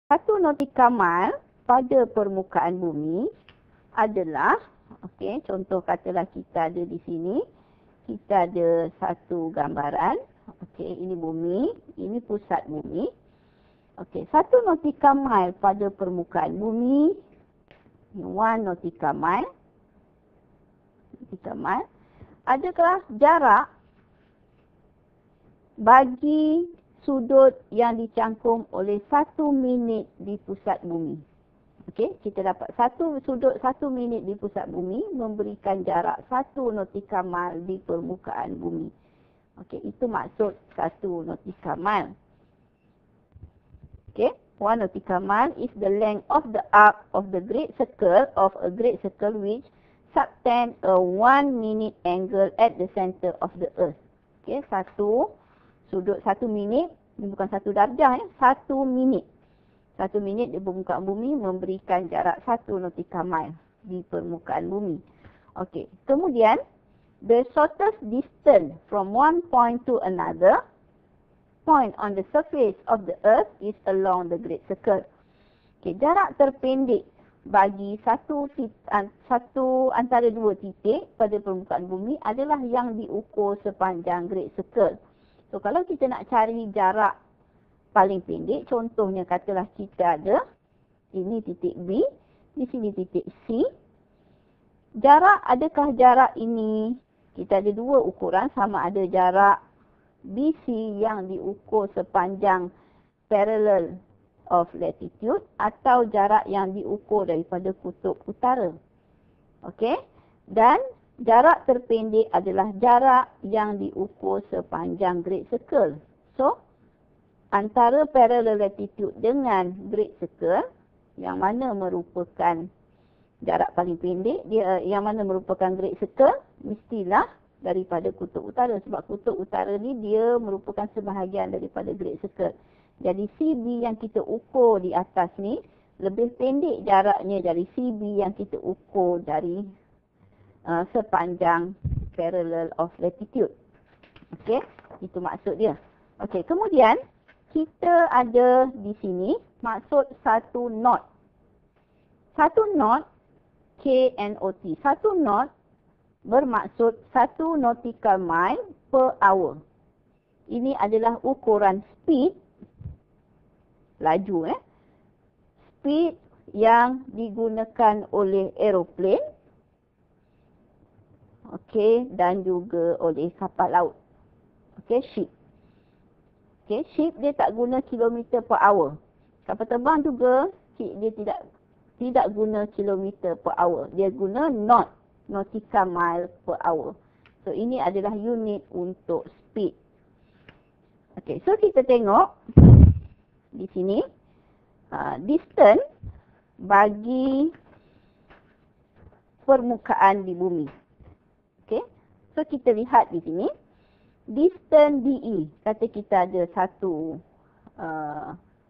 1 nautika mile pada permukaan bumi adalah, okey, contoh katalah kita ada di sini, kita ada satu gambaran. Okey, ini bumi, ini pusat bumi. Okey, 1 nautika mile pada permukaan bumi, 1 nautika mile. Adakah jarak bagi sudut yang dicangkum oleh 1 minit di pusat bumi? Okey, kita dapat sudut 1 minit di pusat bumi memberikan jarak 1 nautika mile di permukaan bumi. Okey, itu maksud 1 nautika mile. Okey, 1 nautika mile is the length of the arc of the great circle which subtend a 1 minute angle at the center of the earth. Okey, sudut 1 minit, ini bukan 1 darjah ya, 1 minit. 1 minit di permukaan bumi memberikan jarak 1 nautika mile di permukaan bumi. Okey, kemudian the shortest distance from one point to another point on the surface of the earth is along the great circle. Okey, jarak terpendek bagi satu antara dua titik pada permukaan bumi adalah yang diukur sepanjang great circle. So kalau kita nak cari jarak paling pendek, contohnya katalah kita ada ini titik B, di sini titik C. Adakah jarak ini, kita ada dua ukuran, sama ada jarak BC yang diukur sepanjang parallel of latitude atau jarak yang diukur daripada kutub utara. Okey, dan jarak terpendek adalah jarak yang diukur sepanjang great circle. So antara parallel latitude dengan great circle, yang mana merupakan jarak paling pendek, yang mana merupakan great circle, mestilah daripada kutub utara. Sebab kutub utara ni dia merupakan sebahagian daripada great circle. Jadi CB yang kita ukur di atas ni lebih pendek jaraknya dari CB yang kita ukur dari sepanjang parallel of latitude. Okey, itu maksud dia. Okey, kemudian kita ada di sini maksud 1 knot. 1 knot, KNOT. 1 knot bermaksud 1 nautical mile per hour. Ini adalah ukuran speed, laju speed yang digunakan oleh aeroplane, okey, dan juga oleh kapal laut. Okey, ship. Okey, ship dia tak guna kilometer per hour. Kapal terbang juga dia tidak guna kilometer per hour. Dia guna knot, nautical mile per hour. So ini adalah unit untuk speed. Okey, so kita tengok di sini distance bagi permukaan di bumi. Okey, so kita lihat di sini distance DE. Kata kita ada satu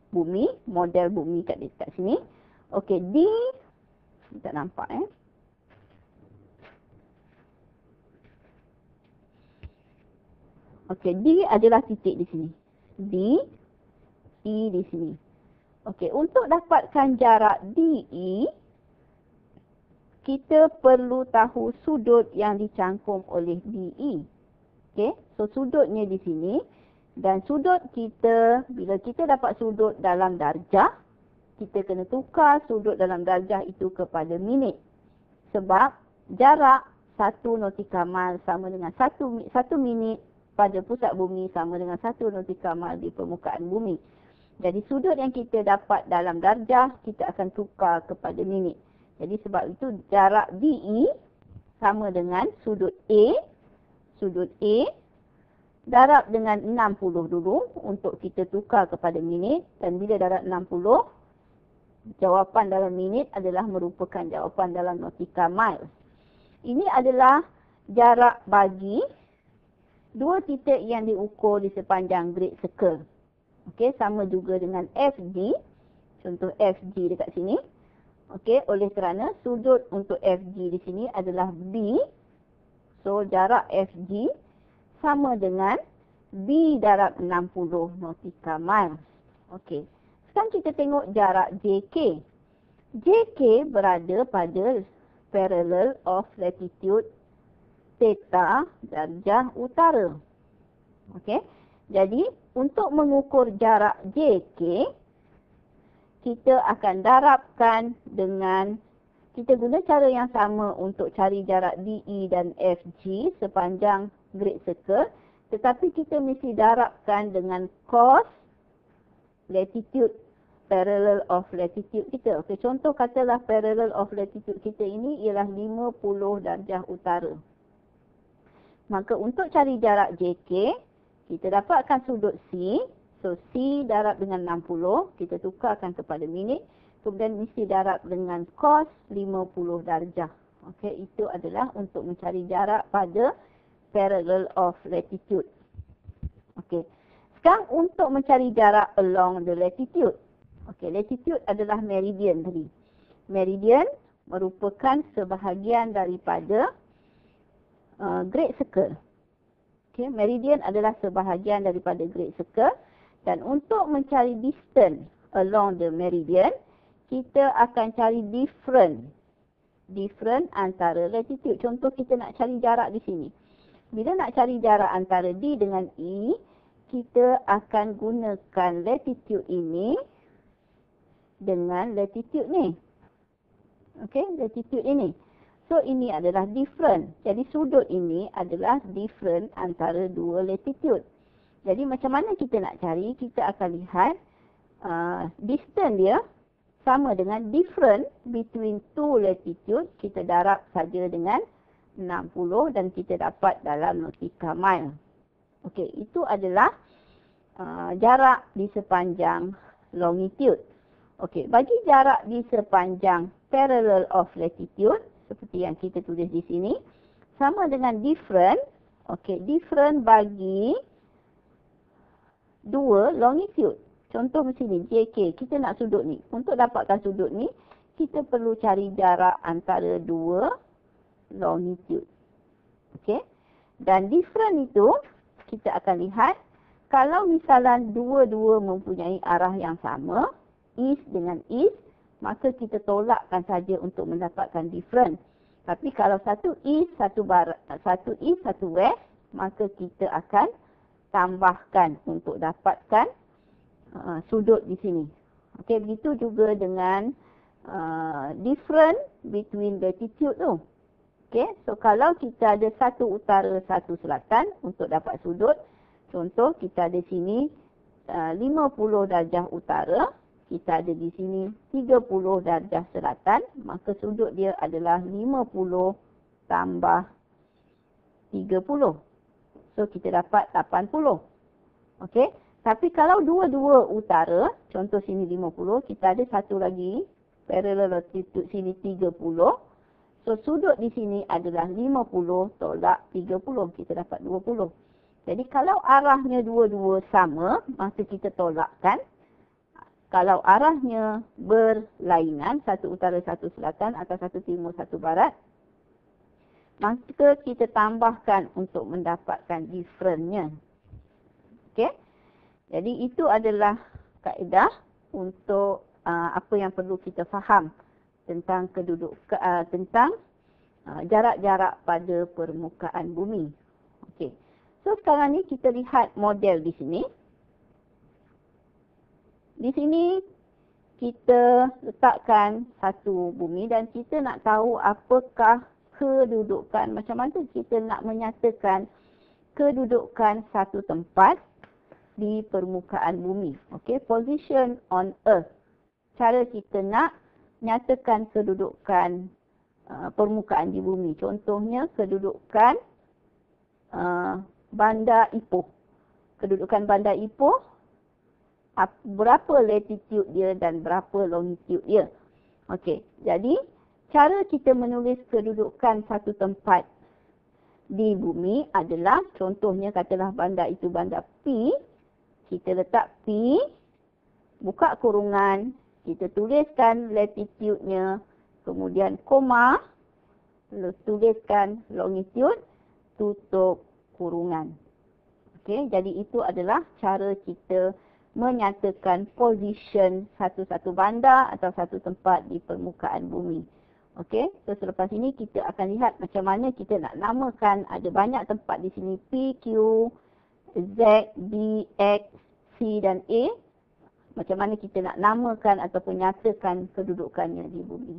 bumi, model bumi kat sini. Okey, D tak nampak Okey, D adalah titik di sini. D, E di sini. Okey, untuk dapatkan jarak DE, kita perlu tahu sudut yang dicangkum oleh DE. Okey, so sudutnya di sini. Dan sudut kita, bila kita dapat sudut dalam darjah, kita kena tukar sudut dalam darjah itu kepada minit. Sebab jarak 1 nautical mile sama dengan 1 minit pada pusat bumi sama dengan 1 nautical mile di permukaan bumi. Jadi sudut yang kita dapat dalam darjah, kita akan tukar kepada minit. Jadi sebab itu jarak DE sama dengan sudut A. Sudut A darab dengan 60 dulu untuk kita tukar kepada minit. Dan bila darab 60, jawapan dalam minit adalah merupakan jawapan dalam nautical mile. Ini adalah jarak bagi dua titik yang diukur di sepanjang great circle. Okey, sama juga dengan FG. Contoh FG dekat sini. Okey, oleh kerana sudut untuk FG di sini adalah B. So jarak FG sama dengan B darab 60 nautical miles. Okey. Sekarang kita tengok jarak JK. JK berada pada parallel of latitude theta darjah utara. Okey. Jadi untuk mengukur jarak JK, kita akan darabkan dengan, kita guna cara yang sama untuk cari jarak DE dan FG sepanjang Great Circle, tetapi kita mesti darabkan dengan cos latitude parallel of latitude kita. Okey, contoh katalah parallel of latitude kita ini ialah 50 darjah utara. Maka untuk cari jarak JK, kita dapatkan sudut C. So C darab dengan 60, kita tukarkan kepada minit. Kemudian mesti darab dengan cos 50 darjah. Okey, itu adalah untuk mencari jarak pada parallel of latitude. Okey. Sekarang untuk mencari jarak along the latitude. Okey, latitude adalah meridian tadi. Meridian merupakan sebahagian daripada Great Circle. Okey, meridian adalah sebahagian daripada Great Circle, dan untuk mencari distance along the meridian, kita akan cari different antara latitude. Contoh kita nak cari jarak di sini. Bila nak cari jarak antara D dengan E, kita akan gunakan latitude ini dengan latitude ni. Okey, latitude ini. So ini adalah different. Jadi sudut ini adalah different antara dua latitude. Jadi macam mana kita nak cari? Kita akan lihat distance dia sama dengan different between two latitude. Kita darab saja dengan 60 dan kita dapat dalam nautica mile. Okey, itu adalah jarak di sepanjang longitude. Okey, bagi jarak di sepanjang parallel of latitude, seperti yang kita tulis di sini, sama dengan different. Okey, different bagi dua longitude. Contoh macam ni, JK, kita nak sudut ni. Untuk dapatkan sudut ni, kita perlu cari jarak antara dua longitude. Okey, dan different itu, kita akan lihat, kalau misalnya dua-dua mempunyai arah yang sama, east dengan east, maka kita tolakkan saja untuk mendapatkan different. Tapi kalau satu east, satu west, maka kita akan tambahkan untuk dapatkan sudut di sini. Okey, begitu juga dengan different between latitude tu. Okey, so kalau kita ada satu utara, satu selatan untuk dapat sudut, contoh kita ada sini 50 darjah utara, kita ada di sini 30 darjah selatan, maka sudut dia adalah 50 tambah 30. So kita dapat 80. Okey, tapi kalau dua-dua utara, contoh sini 50, kita ada satu lagi parallel latitude sini 30. So sudut di sini adalah 50 tolak 30, kita dapat 20. Jadi kalau arahnya dua-dua sama, maka kita tolakkan. Kalau arahnya berlainan, satu utara, satu selatan, atau satu timur, satu barat, maka kita tambahkan untuk mendapatkan differentnya. Okey? Jadi itu adalah kaedah untuk apa yang perlu kita faham tentang tentang jarak-jarak pada permukaan bumi. Okey. So sekarang ni kita lihat model di sini. Di sini kita letakkan satu bumi dan kita nak tahu apakah kedudukan, macam mana kita nak menyatakan kedudukan satu tempat di permukaan bumi. Okey, position on earth. Cara kita nak nyatakan kedudukan permukaan di bumi. Contohnya kedudukan Bandar Ipoh. Kedudukan Bandar Ipoh, berapa latitude dia dan berapa longitude dia. Okey, jadi cara kita menulis kedudukan satu tempat di bumi adalah, contohnya katalah bandar itu bandar P, kita letak P, buka kurungan, kita tuliskan latitude-nya, kemudian koma, tuliskan longitude, tutup kurungan. Okey, jadi itu adalah cara kita menyatakan position satu-satu bandar atau satu tempat di permukaan bumi. Okey, so selepas ini kita akan lihat macam mana kita nak namakan, ada banyak tempat di sini, P, Q, Z, B, X, C dan A. Macam mana kita nak namakan ataupun nyatakan kedudukannya di bumi.